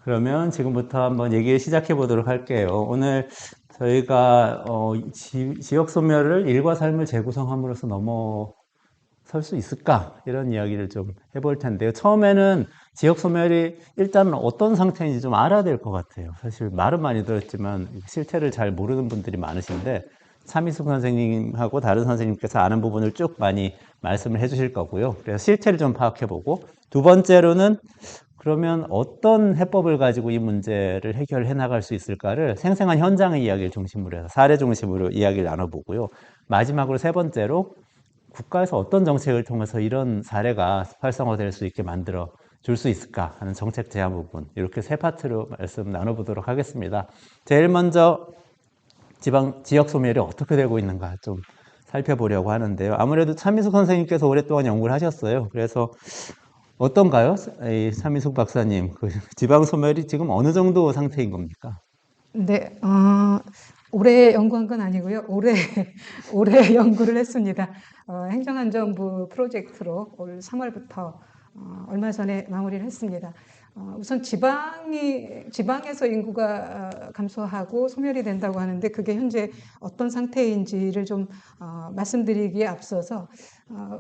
그러면 지금부터 한번 얘기 시작해 보도록 할게요. 오늘 저희가 지역 소멸을 일과 삶을 재구성함으로써 넘어설 수 있을까? 이런 이야기를 좀 해볼 텐데요. 처음에는 지역 소멸이 일단 어떤 상태인지 좀 알아야 될 것 같아요. 사실 말은 많이 들었지만 실태를 잘 모르는 분들이 많으신데 차미숙 선생님하고 다른 선생님께서 아는 부분을 쭉 많이 말씀을 해주실 거고요. 그래서 실태를 좀 파악해보고 두 번째로는 그러면 어떤 해법을 가지고 이 문제를 해결해 나갈 수 있을까를 생생한 현장의 이야기를 중심으로 해서 사례 중심으로 이야기를 나눠보고요. 마지막으로 세 번째로 국가에서 어떤 정책을 통해서 이런 사례가 활성화될 수 있게 만들어 줄 수 있을까 하는 정책 제안 부분, 이렇게 세 파트로 말씀 나눠보도록 하겠습니다. 제일 먼저 지역 소멸이 어떻게 되고 있는가 좀 살펴보려고 하는데요. 아무래도 차미숙 선생님께서 오랫동안 연구를 하셨어요. 그래서 어떤가요? 이 차미숙 박사님, 그 지방 소멸이 지금 어느 정도 상태인 겁니까? 네, 올해 연구한 건 아니고요. 올해, 올해 연구를 했습니다. 행정안전부 프로젝트로 올 3월부터 얼마 전에 마무리를 했습니다. 우선 지방에서 인구가 감소하고 소멸이 된다고 하는데 그게 현재 어떤 상태인지를 좀 말씀드리기에 앞서서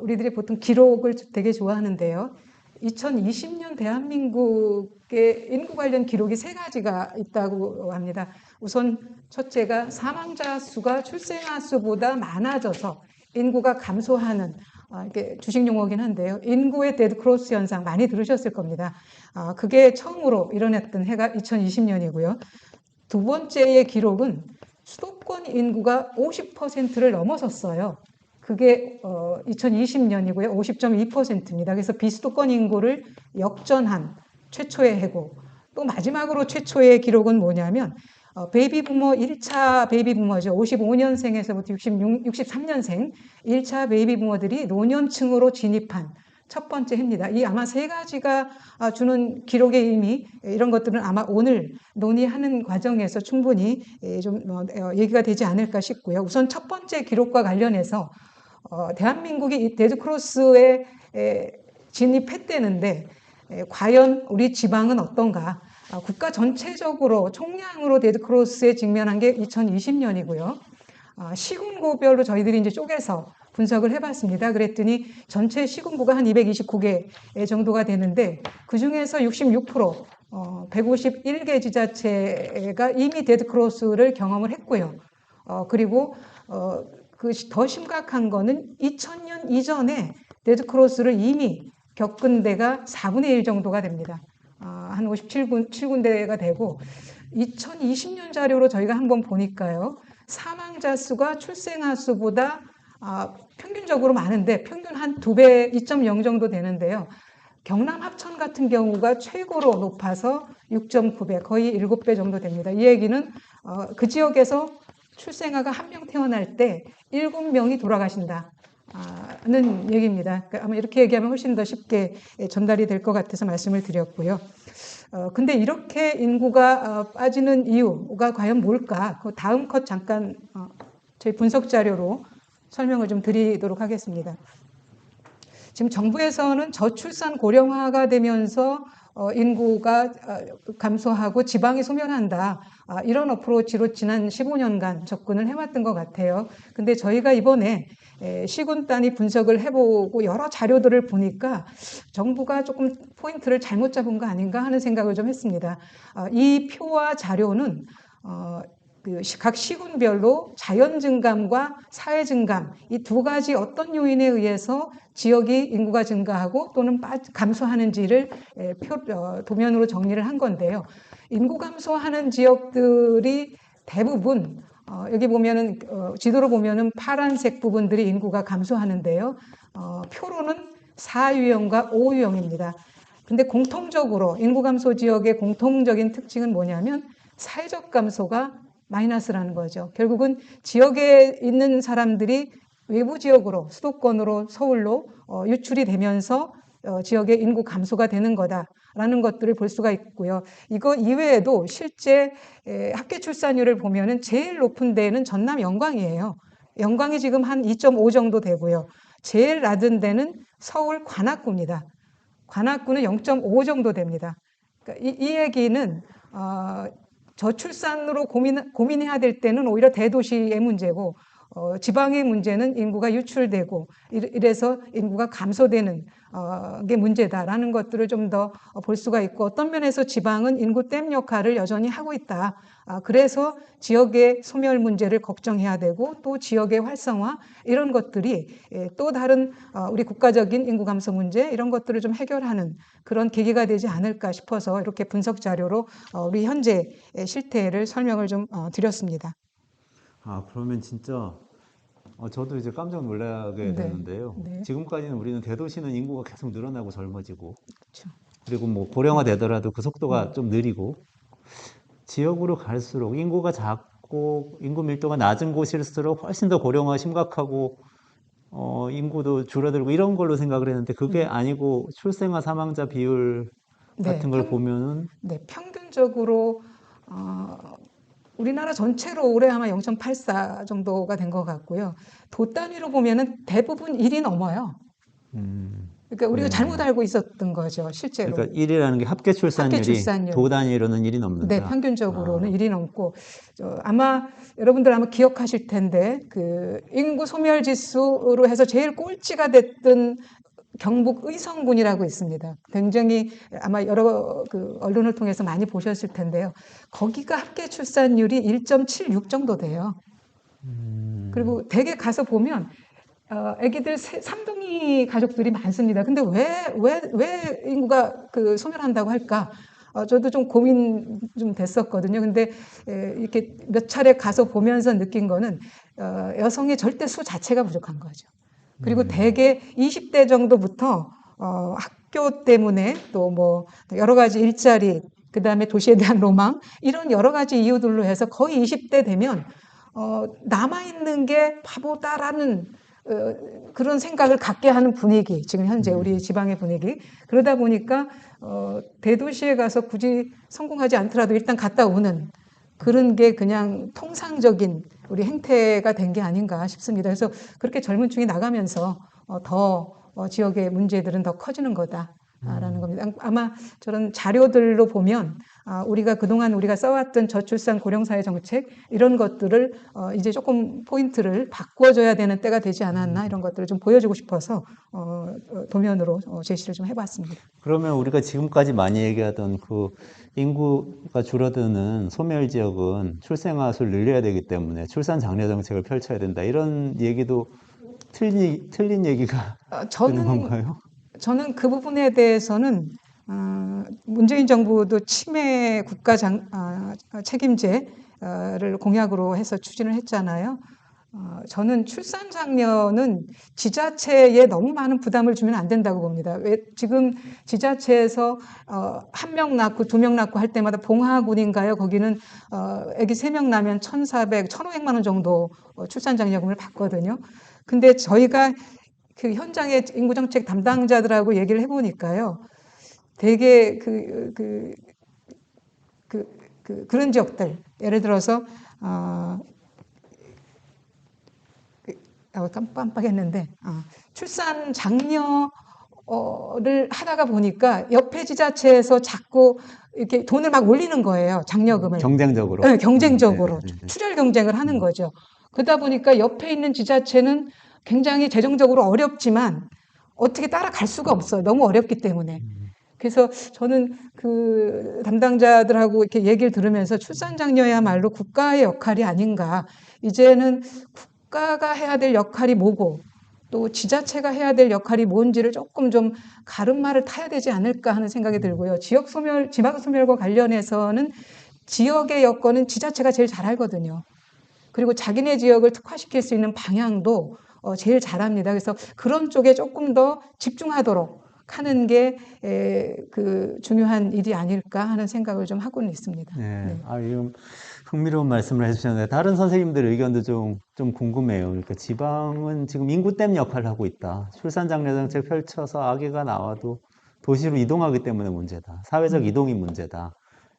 우리들이 보통 기록을 되게 좋아하는데요. 2020년 대한민국의 인구 관련 기록이 세 가지가 있다고 합니다. 우선 첫째가 사망자 수가 출생아 수보다 많아져서 인구가 감소하는 이게 주식 용어긴 한데요. 인구의 데드크로스 현상 많이 들으셨을 겁니다. 그게 처음으로 일어났던 해가 2020년이고요. 두 번째의 기록은 수도권 인구가 50%를 넘어섰어요. 그게 2020년이고요. 50.2%입니다. 그래서 비수도권 인구를 역전한 최초의 해고. 또 마지막으로 최초의 기록은 뭐냐면 베이비 부머 1차 베이비 부머죠. 55년생에서부터 63년생 1차 베이비 부머들이 노년층으로 진입한 첫 번째 해입니다. 이 아마 세 가지가 주는 기록의 의미, 이런 것들은 아마 오늘 논의하는 과정에서 충분히 좀 얘기가 되지 않을까 싶고요. 우선 첫 번째 기록과 관련해서 대한민국이 이 데드크로스에 진입했다는데 과연 우리 지방은 어떤가? 국가 전체적으로 총량으로 데드크로스에 직면한 게 2020년이고요. 시군구별로 저희들이 이제 쪼개서 분석을 해봤습니다. 그랬더니 전체 시군구가 한 229개 정도가 되는데 그 중에서 66%, 151개 지자체가 이미 데드크로스를 경험을 했고요. 그리고 그 더 심각한 거는 2000년 이전에 데드크로스를 이미 겪은 데가 4분의 1 정도가 됩니다. 한 57군데가 되고 2020년 자료로 저희가 한번 보니까요. 사망자 수가 출생아 수보다 평균적으로 많은데 평균 한 2배, 2.0 정도 되는데요. 경남 합천 같은 경우가 최고로 높아서 6.9배, 거의 7배 정도 됩니다. 이 얘기는 그 지역에서 출생아가 한 명 태어날 때 7명이 돌아가신다. 는 얘기입니다. 그러니까 아마 이렇게 얘기하면 훨씬 더 쉽게 전달이 될 것 같아서 말씀을 드렸고요. 근데 이렇게 인구가 빠지는 이유가 과연 뭘까? 그 다음 컷 잠깐 저희 분석 자료로 설명을 좀 드리도록 하겠습니다. 지금 정부에서는 저출산 고령화가 되면서 인구가 감소하고 지방이 소멸한다. 이런 어프로치로 지난 15년간 접근을 해왔던 것 같아요. 근데 저희가 이번에 시군 단위 분석을 해보고 여러 자료들을 보니까 정부가 조금 포인트를 잘못 잡은 거 아닌가 하는 생각을 좀 했습니다. 이 표와 자료는 각 시군별로 자연 증감과 사회 증감 이 두 가지 어떤 요인에 의해서 지역이 인구가 증가하고 또는 감소하는지를 도면으로 정리를 한 건데요. 인구 감소하는 지역들이 대부분 여기 보면은 지도로 보면은 파란색 부분들이 인구가 감소하는데요. 표로는 4유형과 5유형입니다. 근데 공통적으로 인구 감소 지역의 공통적인 특징은 뭐냐면 사회적 감소가 마이너스라는 거죠. 결국은 지역에 있는 사람들이 외부 지역으로 수도권으로 서울로 유출이 되면서 지역의 인구 감소가 되는 거다라는 것들을 볼 수가 있고요. 이거 이외에도 실제 합계 출산율을 보면은 제일 높은 데는 전남 영광이에요. 영광이 지금 한 2.5 정도 되고요. 제일 낮은 데는 서울 관악구입니다. 관악구는 0.5 정도 됩니다. 그러니까 이 얘기는 저출산으로 고민해야 될 때는 오히려 대도시의 문제고 지방의 문제는 인구가 유출되고 이래서 인구가 감소되는 게 문제다라는 것들을 좀 더 볼 수가 있고 어떤 면에서 지방은 인구 댐 역할을 여전히 하고 있다. 그래서 지역의 소멸 문제를 걱정해야 되고 또 지역의 활성화 이런 것들이 또 다른 우리 국가적인 인구 감소 문제 이런 것들을 좀 해결하는 그런 계기가 되지 않을까 싶어서 이렇게 분석 자료로 우리 현재 실태를 설명을 좀 드렸습니다. 그러면 진짜 저도 이제 깜짝 놀라게 네, 되는데요. 네, 지금까지는 우리는 대도시는 인구가 계속 늘어나고 젊어지고, 그렇죠. 그리고 뭐 고령화 되더라도 그 속도가 음, 좀 느리고, 지역으로 갈수록 인구가 작고 인구 밀도가 낮은 곳일수록 훨씬 더 고령화 심각하고 인구도 줄어들고 이런 걸로 생각을 했는데 그게 음. 아니고 출생아 사망자 비율 네, 같은 걸 보면은 네, 평균적으로 어, 우리나라 전체로 올해 아마 0.84 정도가 된 것 같고요. 도 단위로 보면은 대부분 1이 넘어요. 그러니까 우리가 잘못 네네. 알고 있었던 거죠, 실제로. 그러니까 1이라는 게 합계 합계 출산율이 도 출산율. 단위로는 1이 네, 넘는다. 평균적으로는 아, 1이 넘고, 아마 여러분들 아마 기억하실 텐데, 그 인구 소멸 지수로 해서 제일 꼴찌가 됐던 경북 의성군이라고 있습니다. 굉장히 아마 여러 그 언론을 통해서 많이 보셨을 텐데요. 거기가 합계 출산율이 1.76 정도 돼요. 그리고 대개 가서 보면 아기들 삼둥이 가족들이 많습니다. 근데 왜 인구가 그 소멸한다고 할까? 저도 좀 고민 좀 됐었거든요. 근데 이렇게 몇 차례 가서 보면서 느낀 거는 여성의 절대 수 자체가 부족한 거죠. 그리고 대개 20대 정도부터 학교 때문에 또 뭐 여러 가지 일자리, 그 다음에 도시에 대한 로망 이런 여러 가지 이유들로 해서 거의 20대 되면 남아있는 게 바보다라는 그런 생각을 갖게 하는 분위기, 지금 현재 우리 지방의 분위기. 그러다 보니까 대도시에 가서 굳이 성공하지 않더라도 일단 갔다 오는 그런 게 그냥 통상적인 우리 행태가 된 게 아닌가 싶습니다. 그래서 그렇게 젊은 층이 나가면서 더 지역의 문제들은 더 커지는 거다라는 겁니다. 아마 저런 자료들로 보면 우리가 그동안 우리가 써왔던 저출산 고령사회 정책 이런 것들을 이제 조금 포인트를 바꿔줘야 되는 때가 되지 않았나 이런 것들을 좀 보여주고 싶어서 도면으로 제시를 좀 해봤습니다. 그러면 우리가 지금까지 많이 얘기하던 그 인구가 줄어드는 소멸 지역은 출생아 수를 늘려야 되기 때문에 출산 장려 정책을 펼쳐야 된다. 이런 얘기도 틀린 얘기가 되는 저는 건가요? 그 부분에 대해서는 문재인 정부도 치매 국가 책임제를 공약으로 해서 추진을 했잖아요. 저는 출산 장려는 지자체에 너무 많은 부담을 주면 안 된다고 봅니다. 왜 지금 지자체에서 한 명 낳고 두 명 낳고 할 때마다 봉하군인가요? 거기는 아기 세 명 낳으면 1,400, 1,500만 원 정도 출산 장려금을 받거든요. 근데 저희가 그 현장의 인구정책 담당자들하고 얘기를 해보니까요. 되게 그런 지역들, 예를 들어서, 깜빡했는데, 출산 장려를 하다가 보니까 옆에 지자체에서 자꾸 이렇게 돈을 막 올리는 거예요. 장려금을. 경쟁적으로. 네, 경쟁적으로. 네네네. 출혈 경쟁을 하는 거죠. 그러다 보니까 옆에 있는 지자체는 굉장히 재정적으로 어렵지만 어떻게 따라갈 수가 없어요. 너무 어렵기 때문에. 그래서 저는 그 담당자들하고 이렇게 얘기를 들으면서 출산 장려야말로 국가의 역할이 아닌가. 이제는 국가가 해야 될 역할이 뭐고 또 지자체가 해야 될 역할이 뭔지를 조금 좀 가름말을 타야 되지 않을까 하는 생각이 들고요. 지역 소멸, 지방 소멸과 관련해서는 지역의 여건은 지자체가 제일 잘 알거든요. 그리고 자기네 지역을 특화시킬 수 있는 방향도 제일 잘합니다. 그래서 그런 쪽에 조금 더 집중하도록 하는 게 그 중요한 일이 아닐까 하는 생각을 좀 하고는 있습니다. 네. 네. 이건 흥미로운 말씀을 해주셨는데, 다른 선생님들 의견도 좀 궁금해요. 그러니까 지방은 지금 인구댐 역할을 하고 있다. 출산 장려 정책 펼쳐서 아기가 나와도 도시로 이동하기 때문에 문제다. 사회적 이동이 문제다.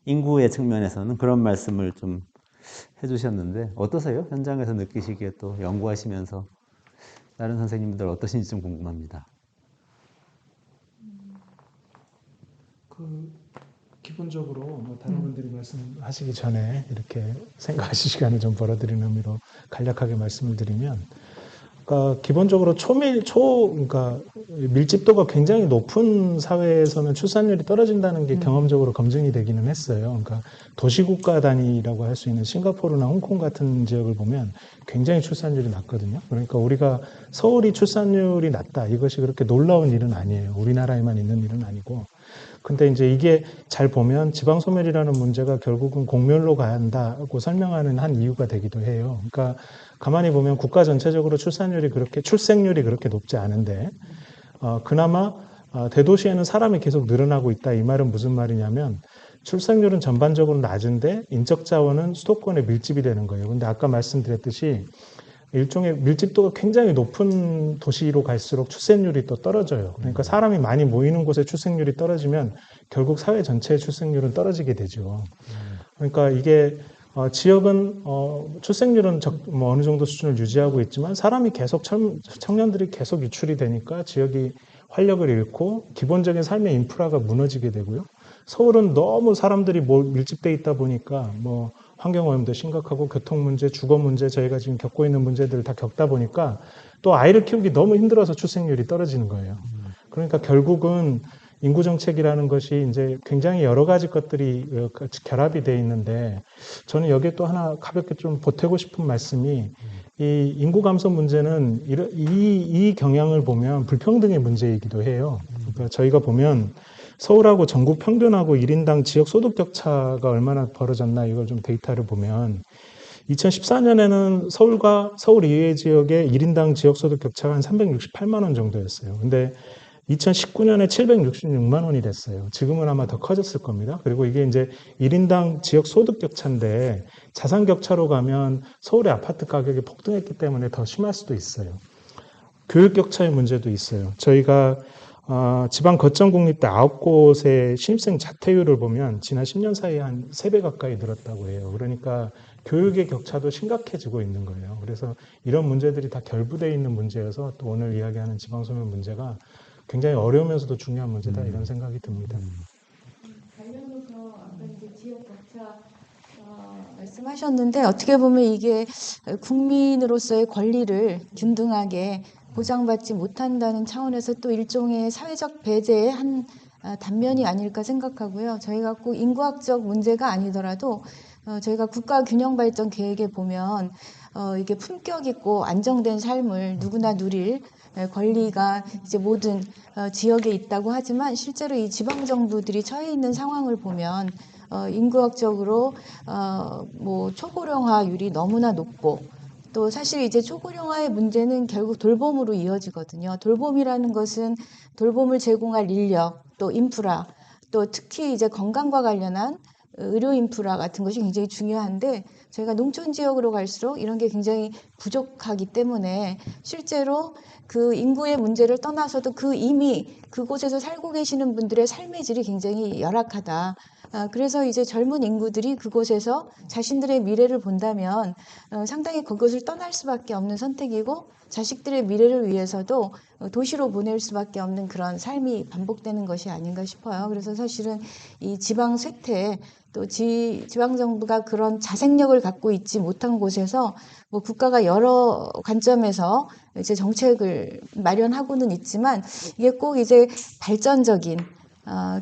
인구의 측면에서는 그런 말씀을 좀 해주셨는데, 어떠세요? 현장에서 느끼시기에 또 연구하시면서 다른 선생님들 어떠신지 좀 궁금합니다. 기본적으로 뭐 다른 분들이 말씀하시기 전에 이렇게 생각하실 시간을 좀 벌어드리는 의미로 간략하게 말씀을 드리면, 그러니까 기본적으로 그러니까 밀집도가 굉장히 높은 사회에서는 출산율이 떨어진다는 게 경험적으로 검증이 되기는 했어요. 그러니까 도시국가 단위라고 할 수 있는 싱가포르나 홍콩 같은 지역을 보면 굉장히 출산율이 낮거든요. 그러니까 우리가 서울이 출산율이 낮다, 이것이 그렇게 놀라운 일은 아니에요. 우리나라에만 있는 일은 아니고. 근데 이제 이게 잘 보면 지방소멸이라는 문제가 결국은 공멸로 가야 한다고 설명하는 한 이유가 되기도 해요. 그러니까 가만히 보면 국가 전체적으로 출생률이 그렇게 높지 않은데, 그나마 대도시에는 사람이 계속 늘어나고 있다. 이 말은 무슨 말이냐면, 출생률은 전반적으로 낮은데 인적 자원은 수도권에 밀집이 되는 거예요. 근데 아까 말씀드렸듯이 일종의 밀집도가 굉장히 높은 도시로 갈수록 출생률이 또 떨어져요. 그러니까 사람이 많이 모이는 곳에 출생률이 떨어지면 결국 사회 전체의 출생률은 떨어지게 되죠. 그러니까 이게 지역은 출생률은 뭐 어느 정도 수준을 유지하고 있지만 사람이 계속 청년들이 계속 유출이 되니까 지역이 활력을 잃고 기본적인 삶의 인프라가 무너지게 되고요. 서울은 너무 사람들이 밀집돼 있다 보니까 뭐 환경오염도 심각하고 교통 문제, 주거 문제, 저희가 지금 겪고 있는 문제들을 다 겪다 보니까 또 아이를 키우기 너무 힘들어서 출생률이 떨어지는 거예요. 그러니까 결국은 인구 정책이라는 것이 이제 굉장히 여러 가지 것들이 결합이 돼 있는데, 저는 여기에 또 하나 가볍게 좀 보태고 싶은 말씀이, 이 인구 감소 문제는 이 경향을 보면 불평등의 문제이기도 해요. 그러니까 저희가 보면 서울하고 전국 평균하고 1인당 지역 소득 격차가 얼마나 벌어졌나, 이걸 좀 데이터를 보면 2014년에는 서울과 서울 이외의 지역의 1인당 지역 소득 격차가 한 368만 원 정도였어요. 근데 2019년에 766만 원이 됐어요. 지금은 아마 더 커졌을 겁니다. 그리고 이게 이제 1인당 지역 소득 격차인데, 자산 격차로 가면 서울의 아파트 가격이 폭등했기 때문에 더 심할 수도 있어요. 교육 격차의 문제도 있어요. 저희가 지방 거점 국립대 9곳의 신입생 자퇴율을 보면 지난 10년 사이에 한 3배 가까이 늘었다고 해요. 그러니까 교육의 격차도 심각해지고 있는 거예요. 그래서 이런 문제들이 다 결부되어 있는 문제여서 또 오늘 이야기하는 지방소멸 문제가 굉장히 어려우면서도 중요한 문제다, 이런 생각이 듭니다. 관련해서 아까 이제 지역 격차 말씀하셨는데, 어떻게 보면 이게 국민으로서의 권리를 균등하게 보장받지 못한다는 차원에서 또 일종의 사회적 배제의 한 단면이 아닐까 생각하고요. 저희가 꼭 인구학적 문제가 아니더라도 저희가 국가 균형 발전 계획에 보면 이게 품격 있고 안정된 삶을 누구나 누릴 권리가 이제 모든 지역에 있다고 하지만, 실제로 이 지방 정부들이 처해 있는 상황을 보면 인구학적으로 뭐 초고령화율이 너무나 높고, 또 사실 이제 초고령화의 문제는 결국 돌봄으로 이어지거든요. 돌봄이라는 것은 돌봄을 제공할 인력, 또 인프라, 또 특히 이제 건강과 관련한 의료 인프라 같은 것이 굉장히 중요한데, 저희가 농촌 지역으로 갈수록 이런 게 굉장히 부족하기 때문에 실제로 그 인구의 문제를 떠나서도 이미 그곳에서 살고 계시는 분들의 삶의 질이 굉장히 열악하다. 그래서 이제 젊은 인구들이 그곳에서 자신들의 미래를 본다면 상당히 그것을 떠날 수밖에 없는 선택이고, 자식들의 미래를 위해서도 도시로 보낼 수밖에 없는 그런 삶이 반복되는 것이 아닌가 싶어요. 그래서 사실은 이 지방 쇠퇴, 또 지방 정부가 그런 자생력을 갖고 있지 못한 곳에서 뭐 국가가 여러 관점에서 이제 정책을 마련하고는 있지만, 이게 꼭 이제 발전적인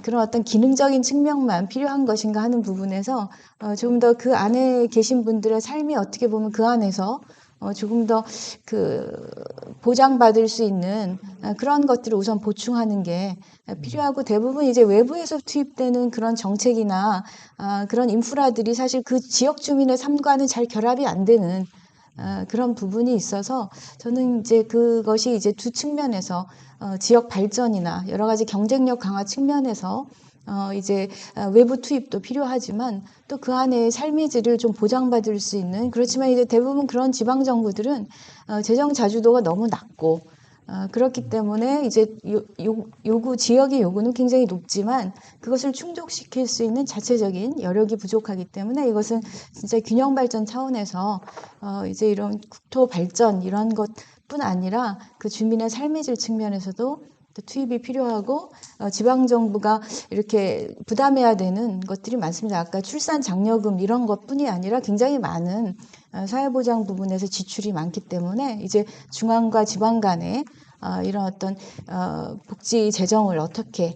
그런 어떤 기능적인 측면만 필요한 것인가 하는 부분에서 조금 더 그 안에 계신 분들의 삶이 어떻게 보면 그 안에서 조금 더 보장받을 수 있는 그런 것들을 우선 보충하는 게 필요하고, 대부분 이제 외부에서 투입되는 그런 정책이나 그런 인프라들이 사실 그 지역 주민의 삶과는 잘 결합이 안 되는 그런 부분이 있어서, 저는 이제 그것이 이제 두 측면에서 지역 발전이나 여러 가지 경쟁력 강화 측면에서 이제 외부 투입도 필요하지만, 또 그 안에 삶의 질을 좀 보장받을 수 있는, 그렇지만 이제 대부분 그런 지방 정부들은 재정 자주도가 너무 낮고, 그렇기 때문에 이제 지역의 요구는 굉장히 높지만 그것을 충족시킬 수 있는 자체적인 여력이 부족하기 때문에, 이것은 진짜 균형 발전 차원에서 이제 이런 국토 발전 이런 것뿐 아니라 그 주민의 삶의 질 측면에서도 또 투입이 필요하고 지방 정부가 이렇게 부담해야 되는 것들이 많습니다. 아까 출산 장려금 이런 것뿐이 아니라 굉장히 많은 사회보장 부분에서 지출이 많기 때문에 이제 중앙과 지방 간에 이런 어떤 복지 재정을 어떻게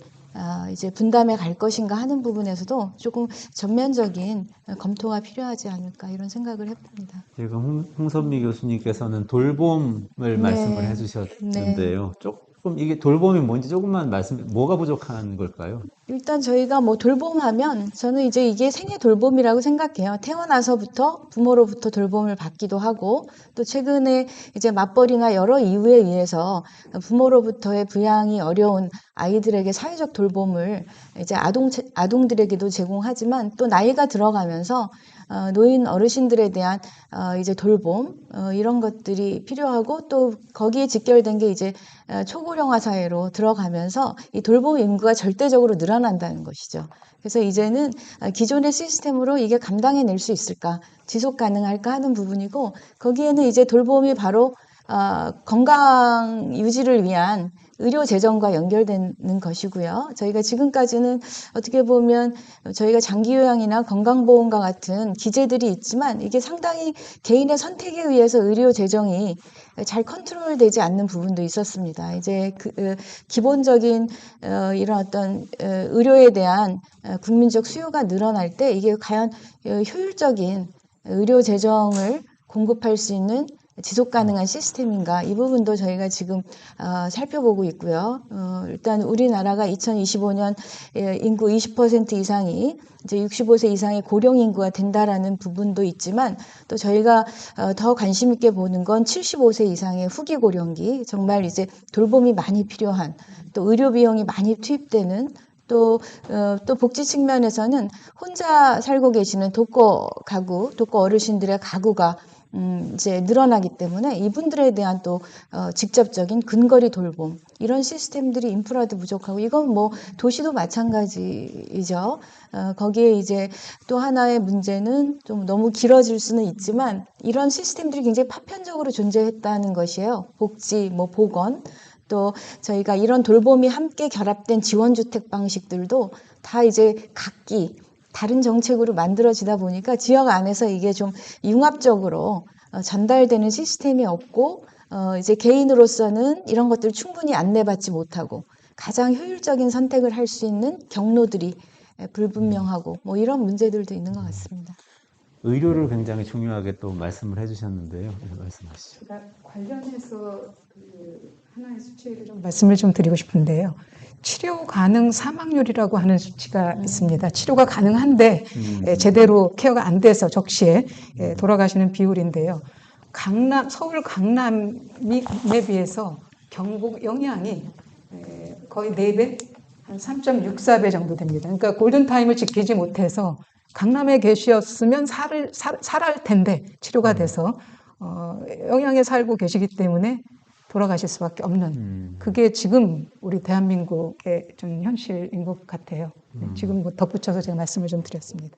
이제 분담해 갈 것인가 하는 부분에서도 조금 전면적인 검토가 필요하지 않을까 이런 생각을 해봅니다. 지금 홍선미 교수님께서는 돌봄을 말씀을 해주셨는데요. 조금 이게 돌봄이 뭔지 조금만 뭐가 부족한 걸까요? 일단 저희가 뭐 돌봄하면 저는 이제 이게 생애 돌봄이라고 생각해요. 태어나서부터 부모로부터 돌봄을 받기도 하고 또 최근에 이제 맞벌이나 여러 이유에 의해서 부모로부터의 부양이 어려운 아이들에게 사회적 돌봄을 이제 아동들에게도 제공하지만 또 나이가 들어가면서 노인 어르신들에 대한 이제 돌봄 이런 것들이 필요하고 또 거기에 직결된 게 이제 초고령화 사회로 들어가면서 이 돌봄 인구가 절대적으로 늘어난다는 것이죠. 그래서 이제는 기존의 시스템으로 이게 감당해낼 수 있을까, 지속 가능할까 하는 부분이고 거기에는 이제 돌봄이 바로 건강 유지를 위한 의료 재정과 연결되는 것이고요. 저희가 지금까지는 어떻게 보면 저희가 장기요양이나 건강보험과 같은 기제들이 있지만 이게 상당히 개인의 선택에 의해서 의료 재정이 잘 컨트롤되지 않는 부분도 있었습니다. 이제 기본적인 이런 어떤 의료에 대한 국민적 수요가 늘어날 때 이게 과연 효율적인 의료 재정을 공급할 수 있는 지속 가능한 시스템인가 이 부분도 저희가 지금 살펴보고 있고요. 일단 우리나라가 2025년 인구 20% 이상이 이제 65세 이상의 고령 인구가 된다라는 부분도 있지만 또 저희가 더 관심 있게 보는 건 75세 이상의 후기 고령기 정말 이제 돌봄이 많이 필요한 또 의료 비용이 많이 투입되는 또 복지 측면에서는 혼자 살고 계시는 독거 어르신들의 가구가 이제 늘어나기 때문에 이분들에 대한 또 직접적인 근거리 돌봄 이런 시스템들이 인프라도 부족하고 이건 뭐 도시도 마찬가지이죠. 거기에 이제 또 하나의 문제는 좀 너무 길어질 수는 있지만 이런 시스템들이 굉장히 파편적으로 존재했다는 것이에요. 복지, 뭐 보건 또 저희가 이런 돌봄이 함께 결합된 지원주택 방식들도 다 이제 각기 다른 정책으로 만들어지다 보니까 지역 안에서 이게 좀 융합적으로 전달되는 시스템이 없고 이제 개인으로서는 이런 것들을 충분히 안내받지 못하고 가장 효율적인 선택을 할 수 있는 경로들이 불분명하고 뭐 이런 문제들도 있는 것 같습니다. 의료를 굉장히 중요하게 또 말씀을 해주셨는데요. 말씀하시죠. 제가 관련해서 하나의 수치를 좀 말씀을 좀 드리고 싶은데요. 치료 가능 사망률이라고 하는 수치가 있습니다. 치료가 가능한데 제대로 케어가 안 돼서 적시에 돌아가시는 비율인데요. 서울 강남에 비해서 경북 영양이 거의 4배, 한 3.64배 정도 됩니다. 그러니까 골든타임을 지키지 못해서 강남에 계셨으면 살할 텐데 치료가 돼서 영양에 살고 계시기 때문에 돌아가실 수밖에 없는 그게 지금 우리 대한민국의 좀 현실인 것 같아요. 지금 뭐 덧붙여서 제가 말씀을 좀 드렸습니다.